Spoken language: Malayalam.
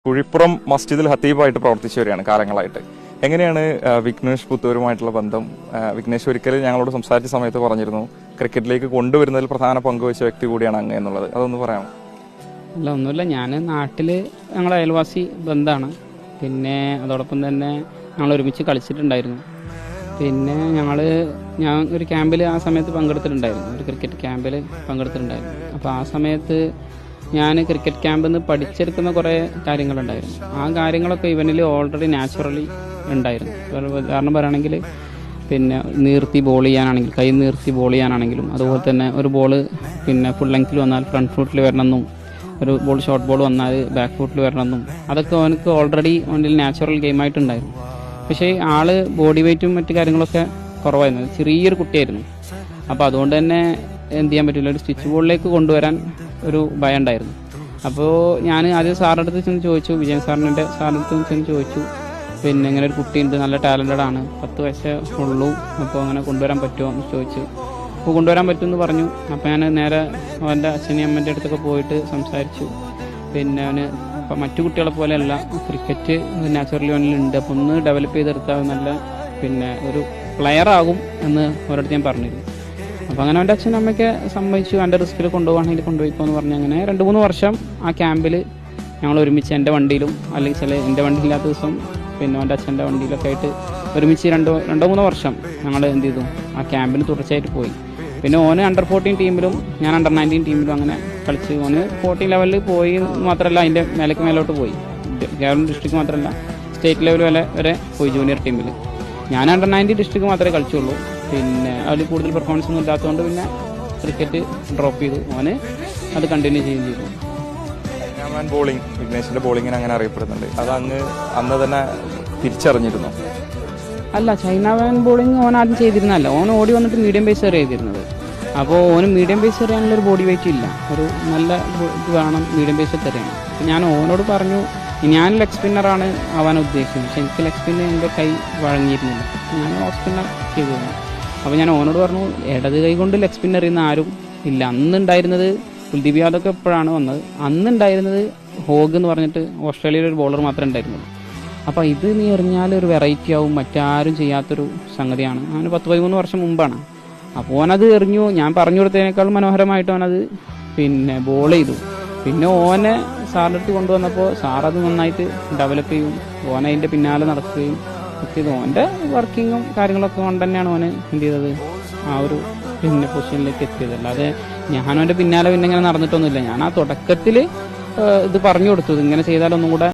കുഴിപ്പുറം മസ്ജിദിൽ ഹത്തീബായിട്ട് പ്രവർത്തിച്ചു വരികയാണ് കാലങ്ങളായിട്ട്. എങ്ങനെയാണ് വിഘ്നേഷ് പുത്തൂരുമായിട്ടുള്ള ബന്ധം? വിഘ്നേഷ് ഒരിക്കൽ ഞങ്ങളോട് സംസാരിച്ച സമയത്ത് പറഞ്ഞിരുന്നു ക്രിക്കറ്റിലേക്ക് കൊണ്ടുവരുന്നതിൽ പ്രധാന പങ്കുവച്ച വ്യക്തി കൂടിയാണ് അങ്ങ് എന്നുള്ളത്. അതൊന്ന് പറയാമോ? അല്ല, ഒന്നുമില്ല. ഞാൻ നാട്ടിൽ ഞങ്ങൾ അയൽവാസി ബന്ധമാണ്. പിന്നെ അതോടൊപ്പം തന്നെ ഞങ്ങൾ ഒരുമിച്ച് കളിച്ചിട്ടുണ്ടായിരുന്നു. പിന്നെ ഞാൻ ഒരു ക്യാമ്പിൽ ആ സമയത്ത് പങ്കെടുത്തിട്ടുണ്ടായിരുന്നു, ഒരു ക്രിക്കറ്റ് ക്യാമ്പിൽ പങ്കെടുത്തിട്ടുണ്ടായിരുന്നു. അപ്പോൾ ആ സമയത്ത് ഞാൻ ക്രിക്കറ്റ് ക്യാമ്പിൽ നിന്ന് പഠിച്ചെടുക്കുന്ന കുറേ കാര്യങ്ങളുണ്ടായിരുന്നു. ആ കാര്യങ്ങളൊക്കെ ഇവനിൽ ഓൾറെഡി നാച്ചുറലി ഉണ്ടായിരുന്നു. ഉദാഹരണം പറയുകയാണെങ്കിൽ പിന്നെ നീർത്തി ബോൾ ചെയ്യാനാണെങ്കിൽ, കൈ നീർത്തി ബോൾ ചെയ്യാനാണെങ്കിലും, അതുപോലെ തന്നെ ഒരു ബോൾ പിന്നെ ഫുൾ ലെങ്ത്തിൽ വന്നാൽ ഫ്രണ്ട് ഫുട്ടിൽ വരണമെന്നും, ഒരു ബോൾ ഷോർട്ട് ബോൾ വന്നാൽ ബാക്ക് ഫുട്ടിൽ വരണമെന്നും, അതൊക്കെ അവനക്ക് ഓൾറെഡി അവനിൽ നാച്ചുറൽ ഗെയിമായിട്ടുണ്ടായിരുന്നു. പക്ഷേ ആള് ബോഡി വെയ്റ്റും മറ്റു കാര്യങ്ങളൊക്കെ കുറവായിരുന്നു, ചെറിയൊരു കുട്ടിയായിരുന്നു. അപ്പോൾ അതുകൊണ്ട് തന്നെ എന്ത് ചെയ്യാൻ പറ്റില്ല, ഒരു സ്റ്റിച്ച് ബോളിലേക്ക് കൊണ്ടുവരാൻ ഒരു ഭയം ഉണ്ടായിരുന്നു. അപ്പോൾ ഞാൻ ആദ്യം സാറിൻ്റെ അടുത്ത് ചെന്ന് ചോദിച്ചു, വിജയൻ സാറിൻ്റെ അടുത്ത് ചെന്ന് ചോദിച്ചു, പിന്നെ ഇങ്ങനെ ഒരു കുട്ടിയുണ്ട്, നല്ല ടാലൻറ്റഡ് ആണ്, 10 വയസ്സേ ഉള്ളൂ, അപ്പോൾ അങ്ങനെ കൊണ്ടുവരാൻ പറ്റുമോ എന്ന് ചോദിച്ചു. അപ്പോൾ കൊണ്ടുവരാൻ പറ്റുമെന്ന് പറഞ്ഞു. അപ്പോൾ ഞാൻ നേരെ അവൻ്റെ അച്ഛനെയും അമ്മേൻ്റെ അടുത്തൊക്കെ പോയിട്ട് സംസാരിച്ചു. പിന്നെ അവന് മറ്റു കുട്ടികളെ പോലെയല്ല, ക്രിക്കറ്റ് നാച്ചുറലി അവനിലുണ്ട്, അപ്പോൾ ഒന്ന് ഡെവലപ്പ് ചെയ്തെടുത്താൽ നല്ല പിന്നെ ഒരു പ്ലെയർ ആകും എന്ന് ഒരിടത്ത് ഞാൻ പറഞ്ഞിരുന്നു. അപ്പോൾ അങ്ങനെ അവൻ്റെ അച്ഛനും അമ്മയൊക്കെ സമ്മതിച്ചു, എൻ്റെ റിസ്കിൽ കൊണ്ടുപോകണമെങ്കിൽ കൊണ്ടുപോയിക്കോന്ന് പറഞ്ഞു. അങ്ങനെ 2-3 വർഷം ആ ക്യാമ്പിൽ ഞങ്ങൾ ഒരുമിച്ച് എൻ്റെ വണ്ടിയിലും, അല്ലെങ്കിൽ എൻ്റെ വണ്ടിയില്ലാത്ത ദിവസം പിന്നെ അവൻ്റെ അച്ഛൻ്റെ വണ്ടിയിലൊക്കെ ആയിട്ട് ഒരുമിച്ച് 2-3 വർഷം ഞങ്ങൾ എന്ത് ചെയ്തു, ആ ക്യാമ്പിന് തുടർച്ചയായിട്ട് പോയി. പിന്നെ ഓന് അണ്ടർ 14 ടീമിലും ഞാൻ അണ്ടർ 19 ടീമിലും അങ്ങനെ കളിച്ച്, ഓന് 14 ലെവലിൽ പോയി മാത്രമല്ല, അതിൻ്റെ മേലോട്ട് പോയി. കേരളം ഡിസ്ട്രിക്ട് മാത്രമല്ല, സ്റ്റേറ്റ് ലെവൽ വരെ പോയി ജൂനിയർ ടീമിൽ. ഞാൻ അണ്ടർ 19 ഡിസ്ട്രിക്ട് മാത്രമേ കളിച്ചുള്ളൂ. പിന്നെ അതിൽ കൂടുതൽ പെർഫോമൻസ് ഒന്നും ഇല്ലാത്തതുകൊണ്ട് പിന്നെ ക്രിക്കറ്റ് ഡ്രോപ്പ് ചെയ്തു. ഓന് അത് കണ്ടിന്യൂ ചെയ്യുകയും ചെയ്തു. ബോളിംഗ്, വിഘ്നേഷിന്റെ ബോളിങ്ങിന് അങ്ങനെ അറിയപ്പെടുന്നുണ്ട്. അത് അന്ന് തന്നെ തിരിച്ചറിഞ്ഞിരുന്നു? അല്ല, ചൈന വാൻ ബോളിംഗ് ഓൻ ആദ്യം ചെയ്തിരുന്നല്ല, ഓൻ ഓടി വന്നിട്ട് മീഡിയം പേസ് എറിയ ചെയ്തിരുന്നത്. അപ്പോൾ ഓന് മീഡിയം പേസ് എറിയാനുള്ളൊരു ബോഡി വെയിറ്റ് ഇല്ല, ഒരു നല്ല ഇത് വേണം മീഡിയം പേസ് എറിയണം. അപ്പോൾ ഞാൻ ഓനോട് പറഞ്ഞു, ഞാൻ ലെഗ് സ്പിന്നറാണ് ആവാൻ ഉദ്ദേശിച്ചത്, പക്ഷെ എനിക്ക് ലെഗ് സ്പിന്നർ എൻ്റെ കൈ വഴങ്ങിയിരുന്നില്ല, ഞാൻ ഓഫ് സ്പിന്നർ ചെയ്തിരുന്നു. അപ്പോൾ ഞാൻ ഓനോട് പറഞ്ഞു, ഇടത് കൈ കൊണ്ട് ലെഗ് സ്പിന്നർ എറിയുന്ന ആരും ഇല്ല. അന്നുണ്ടായിരുന്നത് കുൽദീപ് യാദവൊക്കെ എപ്പോഴാണ് വന്നത്, അന്നുണ്ടായിരുന്നത് ഹോഗ് എന്ന് പറഞ്ഞിട്ട് ഓസ്ട്രേലിയയിലെ ഒരു ബോളർ മാത്രമേ ഉണ്ടായിരുന്നുള്ളൂ. അപ്പോൾ ഇത് നീ എറിഞ്ഞാൽ ഒരു വെറൈറ്റി ആവും, മറ്റാരും ചെയ്യാത്തൊരു സംഗതിയാണ്. അവന് 10-13 വർഷം മുമ്പാണ്. അപ്പോൾ ഓനത് എറിഞ്ഞു. ഞാൻ പറഞ്ഞു കൊടുത്തതിനേക്കാൾ മനോഹരമായിട്ട് അവനത് പിന്നെ ബോൾ ചെയ്തു. പിന്നെ ഓനെ സാറിൻ്റെ അടുത്ത് കൊണ്ടുവന്നപ്പോൾ സാറത് നന്നായിട്ട് ഡെവലപ്പ് ചെയ്യും, ഓൻ അതിൻ്റെ പിന്നാലെ നടക്കുകയും ഒക്കെ ചെയ്തു. ഓൻ്റെ വർക്കിങ്ങും കാര്യങ്ങളൊക്കെ കൊണ്ട് തന്നെയാണ് ഓന് എന്ത് ചെയ്തത്, ആ ഒരു പിന്നെ പൊസിഷനിലേക്ക് എത്തിയത്. അല്ലാതെ ഞാനവൻ്റെ പിന്നാലെ പിന്നെ ഇങ്ങനെ നടന്നിട്ടൊന്നുമില്ല. ഞാൻ ആ തുടക്കത്തിൽ ഇത് പറഞ്ഞു കൊടുത്തു, ഇങ്ങനെ ചെയ്താലൊന്നും കൂടെ